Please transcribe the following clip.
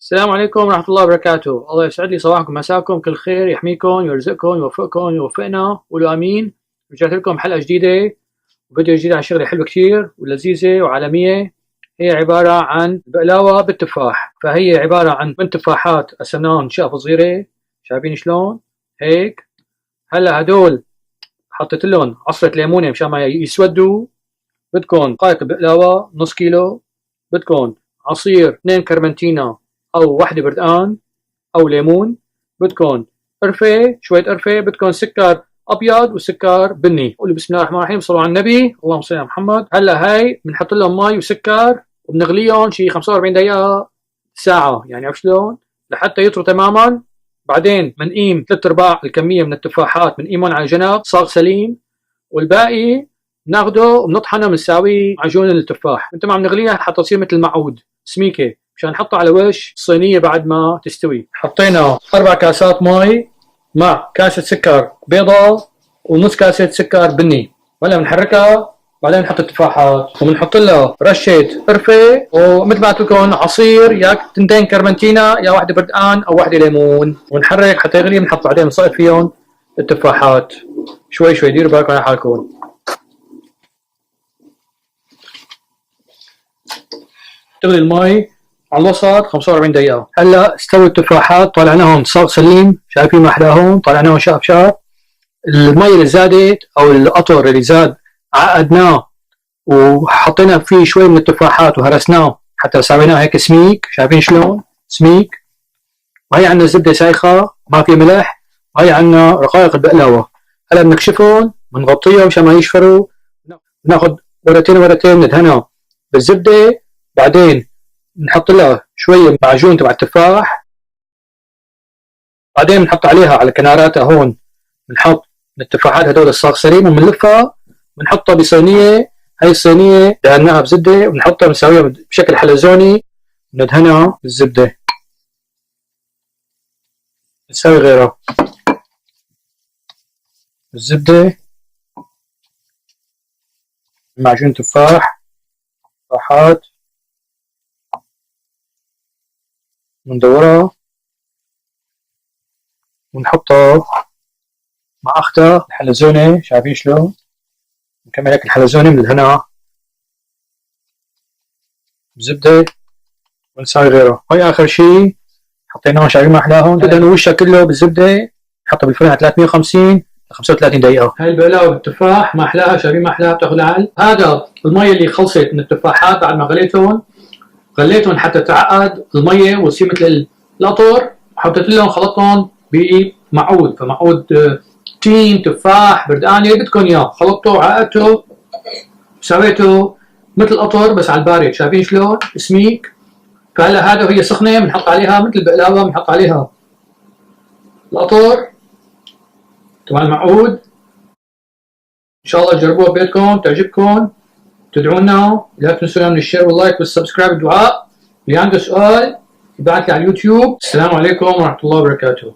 السلام عليكم ورحمة الله وبركاته. الله يسعد لي صباحكم مساكم كل خير، يحميكم يرزقكم يوفقكم يوفقنا. قولوا امين. رجعت لكم حلقة جديدة وفيديو جديد عن شغلة حلوة كتير ولذيذة وعالمية. هي عبارة عن بقلاوة بالتفاح. فهي عبارة عن من تفاحات أسنان شقفة صغيرة، شايفين شلون هيك. هلا هدول حطيت لهم عصرة ليمونة مشان ما يسودوا. بدكم دقائق بقلاوة نص كيلو، بدكم عصير 2 كرمنتينا او وحده بردقان او ليمون، بدكم قرفه شويه قرفه، بدكم سكر ابيض وسكر بني. قولوا بسم الله الرحمن الرحيم، صلوا على النبي، اللهم صل على محمد. هلا هاي بنحط لهم مي وسكر وبنغليهم شي 45 دقيقه ساعه، يعني عرفت شلون، لحتى يطروا تماما. بعدين بنقيم 3/4 الكميه من التفاحات بنقيمهم على جنب صاغ سليم، والباقي بناخده وبنطحنه بنساويه معجون التفاح. انت ما عم نغليها حتى تصير مثل المعود سميكه مشان نحطها على وش الصينيه بعد ما تستوي. حطينا 4 كاسات مي مع كاسه سكر بيضاء ونص كاسه سكر بني، وهلا بنحركها. بعدين نحط التفاحات وبنحط لها رشه قرفه، ومثل ما قلت لكم عصير يا 2 كرمنتينا يا وحده بردقان او وحده ليمون، ونحرك حتى يغلي. بنحط بعدين بنصقف فيهم التفاحات شوي شوي. ديروا بالكم على حالكم. تغلي المي على الوسط 45 دقيقة. هلا استووا التفاحات، طلعناهم صاغ سليم، شايفين ما احلاهم، طلعناهم شاف شاف. المي اللي زادت او القطر اللي زاد عقدناه وحطينا فيه شوي من التفاحات وهرسناه حتى سويناه هيك سميك، شايفين شلون سميك. وهي عندنا زبدة سايخة ما في ملح، وهي عندنا رقائق البقلاوة. هلا بنكشفهم بنغطيهم مشان ما يشفروا. بناخذ ورقتين ندهنها بالزبدة، بعدين نحط لها شوية معجون تبع التفاح، بعدين بنحط عليها على كناراتها هون بنحط التفاحات هدول الصاغ سليم، وبنلفها بنحطها بصينية. هاي الصينية دهناها بزبدة وبنحطها بنسويها بشكل حلزوني، بندهنها بالزبدة. بنسوي غيرها بالزبدة، معجون تفاح، تفاحات بندورها ونحطها مع اختها الحلزونة، شايفين شلون. نكمل هيك الحلزونة بندهنها بزبدة ونسوي غيره. هاي اخر شي حطيناه، شايفين ما احلاهم. بدهنوا وشها كله بالزبدة، نحطها بالفرن على 350 ل 35 دقيقة. هاي البقلاوة بالتفاح ما احلاها، شايفين ما احلاها، بتاخذ عقل. هذا المية اللي خلصت من التفاحات بعد ما غليتهم حتى تعقد المية وتصير مثل القطر. حطيت لهم خلطتهم بمعود، فمعود تين تفاح بردقان اللي بدكم اياه، خلطته وعقدته سويته مثل القطر بس على البارد، شايفين شلون سميك. فهلا هذا وهي سخنه بنحط عليها مثل البقلاوه، بنحط عليها القطر تبع المعود. ان شاء الله تجربوها ببيتكم تعجبكم، تدعونا. لا تنسونا من الشير واللايك والسبسكرايب والدعاء. اللي عنده سؤال يبعث لي على اليوتيوب. السلام عليكم ورحمه الله وبركاته.